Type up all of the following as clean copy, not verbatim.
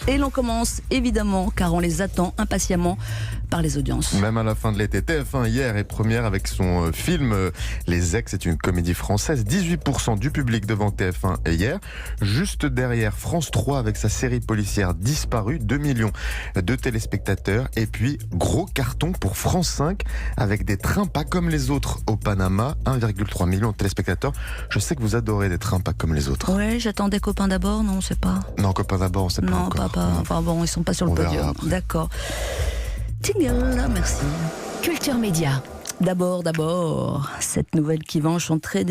Et l'on commence évidemment, car on les attend impatiemment par les audiences. Même à la fin de l'été, TF1 hier est première avec son film Les Ex, c'est une comédie française. 18% du public devant TF1 hier. Juste derrière France 3 avec sa série policière Disparu, 2 millions de téléspectateurs. Et puis gros carton pour France 5 avec des trains pas comme les autres au Panama, 1,3 million de téléspectateurs. Je sais que vous adorez des trains pas comme les autres. Ouais, j'attendais Copains d'abord, non, on sait pas. Non, Copains d'abord, on sait pas Non, encore. pas. Enfin bon, ils sont pas sur le On verra podium. après. D'accord. Tingle, merci. Culture Média. D'abord, cette nouvelle qui va enchanter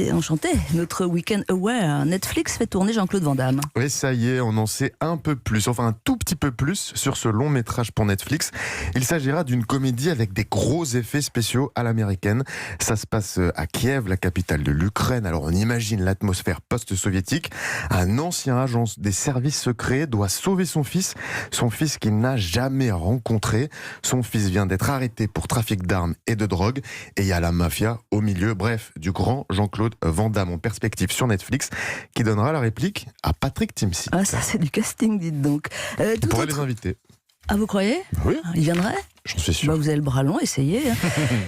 notre Weekend Aware. Netflix fait tourner Jean-Claude Van Damme. Oui, ça y est, on en sait un peu plus, enfin un tout petit peu plus sur ce long métrage pour Netflix. Il s'agira d'une comédie avec des gros effets spéciaux à l'américaine. Ça se passe à Kiev, la capitale de l'Ukraine. Alors on imagine l'atmosphère post-soviétique. Un ancien agent des services secrets doit sauver son fils qu'il n'a jamais rencontré. Son fils vient d'être arrêté pour trafic d'armes et de drogue. Et il y a la mafia au milieu, bref, du grand Jean-Claude Van Damme en perspective sur Netflix, qui donnera la réplique à Patrick Timsit. Ah, ça c'est du casting, dites donc. On pourrait les inviter. Ah, vous croyez ? Oui, Il viendrait ? j'en suis sûr. Vous avez le bras long, essayez.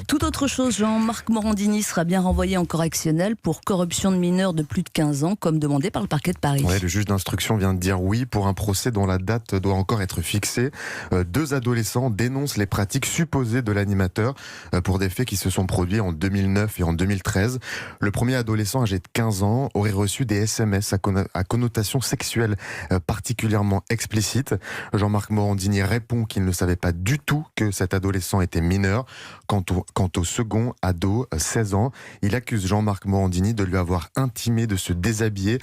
Toute autre chose, Jean-Marc Morandini sera bien renvoyé en correctionnel pour corruption de mineurs de plus de 15 ans, comme demandé par le parquet de Paris. Ouais, le juge d'instruction vient de dire oui pour un procès dont la date doit encore être fixée. 2 adolescents dénoncent les pratiques supposées de l'animateur pour des faits qui se sont produits en 2009 et en 2013. Le premier adolescent âgé de 15 ans aurait reçu des SMS à connotation sexuelle particulièrement explicite. Jean-Marc Morandini répond qu'il ne savait pas du tout que cet adolescent était mineur. Quant au second ado, 16 ans, il accuse Jean-Marc Morandini de lui avoir intimé de se déshabiller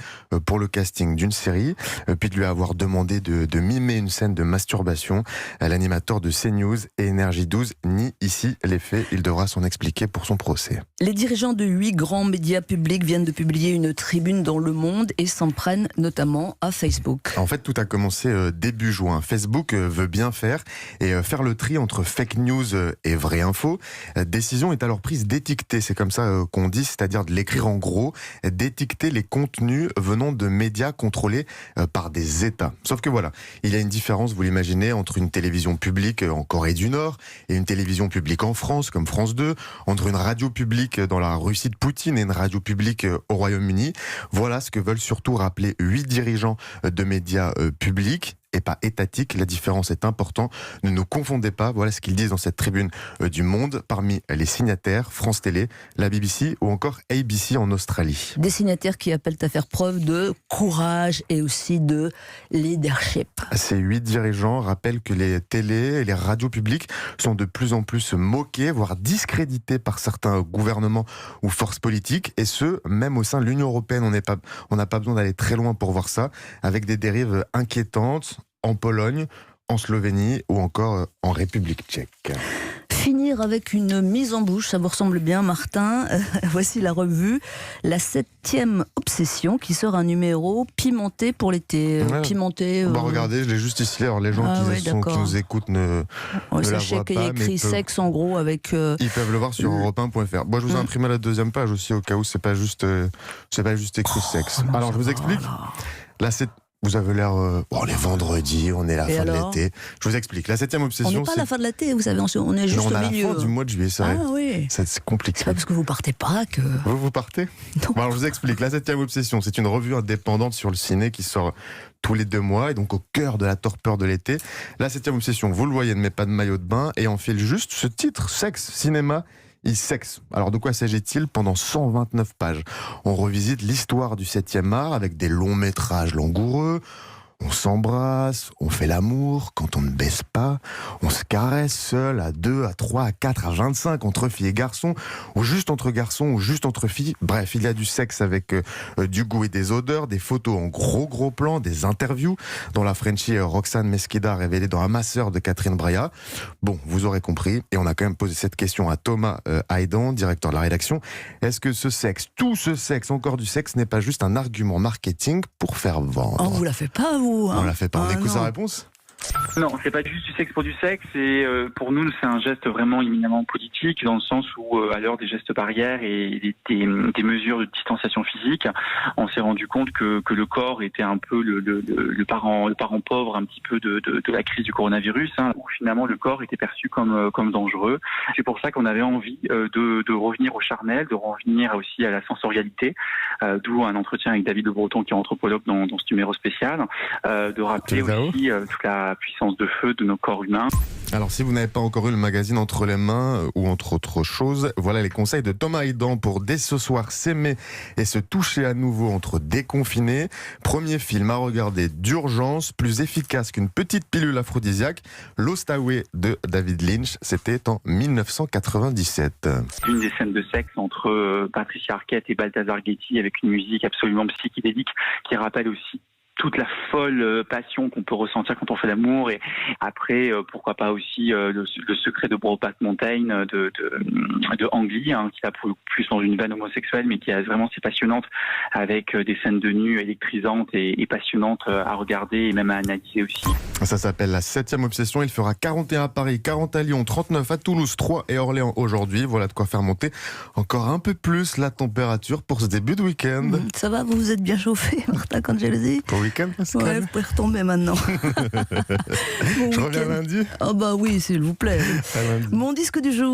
pour le casting d'une série, puis de lui avoir demandé de mimer une scène de masturbation. L'animateur de CNews et Énergie 12 nie ici les faits. Il devra s'en expliquer pour son procès. Les dirigeants de 8 grands médias publics viennent de publier une tribune dans Le Monde et s'en prennent notamment à Facebook. En fait, tout a commencé début juin. Facebook veut bien faire et faire le tri entre fake news et vraie info. Décision est alors prise d'étiqueter, c'est comme ça qu'on dit, c'est-à-dire de l'écrire en gros, d'étiqueter les contenus venant de médias contrôlés par des États. Sauf que voilà, il y a une différence, vous l'imaginez, entre une télévision publique en Corée du Nord et une télévision publique en France, comme France 2, entre une radio publique dans la Russie de Poutine et une radio publique au Royaume-Uni. Voilà ce que veulent surtout rappeler 8 dirigeants de médias publics et pas étatique. La différence est importante. Ne nous confondez pas. Voilà ce qu'ils disent dans cette tribune du Monde. Parmi les signataires, France Télé, la BBC ou encore ABC en Australie. Des signataires qui appellent à faire preuve de courage et aussi de leadership. Ces 8 dirigeants rappellent que les télés et les radios publiques sont de plus en plus moqués, voire discrédités par certains gouvernements ou forces politiques, et ce, même au sein de l'Union européenne. On n'a pas besoin d'aller très loin pour voir ça, avec des dérives inquiétantes en Pologne, en Slovénie ou encore en République tchèque. Finir avec une mise en bouche, ça vous ressemble bien, Martin. Voici la revue, la 7e obsession, qui sort un numéro pimenté pour l'été. Ouais. Pimenté. Regardez, je l'ai juste ici. Alors les gens qui nous écoutent ne la sachez voient qu'il y a pas, écrit sexe en gros avec. Ils peuvent le voir sur europe1.fr. Moi, je vous ai imprimé la 2e page aussi au cas où c'est pas juste écrit sexe. Non, alors je vous explique. Là, vous avez l'air... on est vendredi, on est à la fin de l'été. Je vous explique. La 7e obsession, on n'est pas à la fin de l'été, vous savez, on est juste au milieu. On est à la fin du mois de juillet, c'est vrai. Ah oui. C'est compliqué. C'est pas parce que vous partez pas que... Vous partez ? Non. Bon, alors je vous explique. La 7e obsession, c'est une revue indépendante sur le ciné qui sort tous les 2 mois et donc au cœur de la torpeur de l'été. La 7e obsession, vous le voyez, ne met pas de maillot de bain et enfile juste ce titre, sexe, cinéma, sexe. Alors de quoi s'agit-il ? Pendant 129 pages, on revisite l'histoire du 7e art avec des longs métrages langoureux. On s'embrasse, on fait l'amour quand on ne baisse pas, on se caresse seul à 2, à 3, à 4, à 25 entre filles et garçons, ou juste entre garçons, ou juste entre filles. Bref, il y a du sexe avec du goût et des odeurs, des photos en gros plans, des interviews dont la Frenchie Roxane Mesquida a révélé dans Un masseur de Catherine Breillat. Bon, vous aurez compris, et on a quand même posé cette question à Thomas Haydan, directeur de la rédaction. Est-ce que ce sexe, tout ce sexe, encore du sexe, n'est pas juste un argument marketing pour faire vendre ? Oh, vous la faites pas, vous On la fait pas. On écoute non. sa réponse ? Non, c'est pas juste du sexe pour du sexe. Et pour nous, c'est un geste vraiment éminemment politique, dans le sens où, à l'heure des gestes barrières et des mesures de distanciation physique, on s'est rendu compte que le corps était un peu le parent pauvre un petit peu de la crise du coronavirus, où finalement le corps était perçu comme dangereux. C'est pour ça qu'on avait envie de revenir au charnel, de revenir aussi à la sensorialité, d'où un entretien avec David Le Breton, qui est anthropologue dans ce numéro spécial, de rappeler aussi toute la puissance de feu de nos corps humains. Alors si vous n'avez pas encore eu le magazine entre les mains ou entre autres choses, voilà les conseils de Thomas Aidan pour dès ce soir s'aimer et se toucher à nouveau entre déconfinés. Premier film à regarder d'urgence, plus efficace qu'une petite pilule aphrodisiaque, Lost Highway de David Lynch, c'était en 1997. Une des scènes de sexe entre Patricia Arquette et Balthazar Getty, avec une musique absolument psychédélique qui rappelle aussi toute la folle passion qu'on peut ressentir quand on fait l'amour, et après pourquoi pas aussi le secret de Brokeback Mountain de Ang Lee, qui a plus dans une veine homosexuelle, mais qui est vraiment c'est passionnante, avec des scènes de nu électrisantes et passionnantes à regarder et même à analyser aussi. Ça s'appelle La 7e Obsession. Il fera 41 à Paris, 40 à Lyon, 39 à Toulouse, 3 et Orléans aujourd'hui. Voilà de quoi faire monter encore un peu plus la température pour ce début de week-end. Ça va, vous vous êtes bien chauffé, Martin, quand je le dis. Pour le week-end, Pascal. Ouais, vous pouvez retomber maintenant. Je reviens lundi. Ah bah oui, s'il vous plaît. À lundi. Mon disque du jour.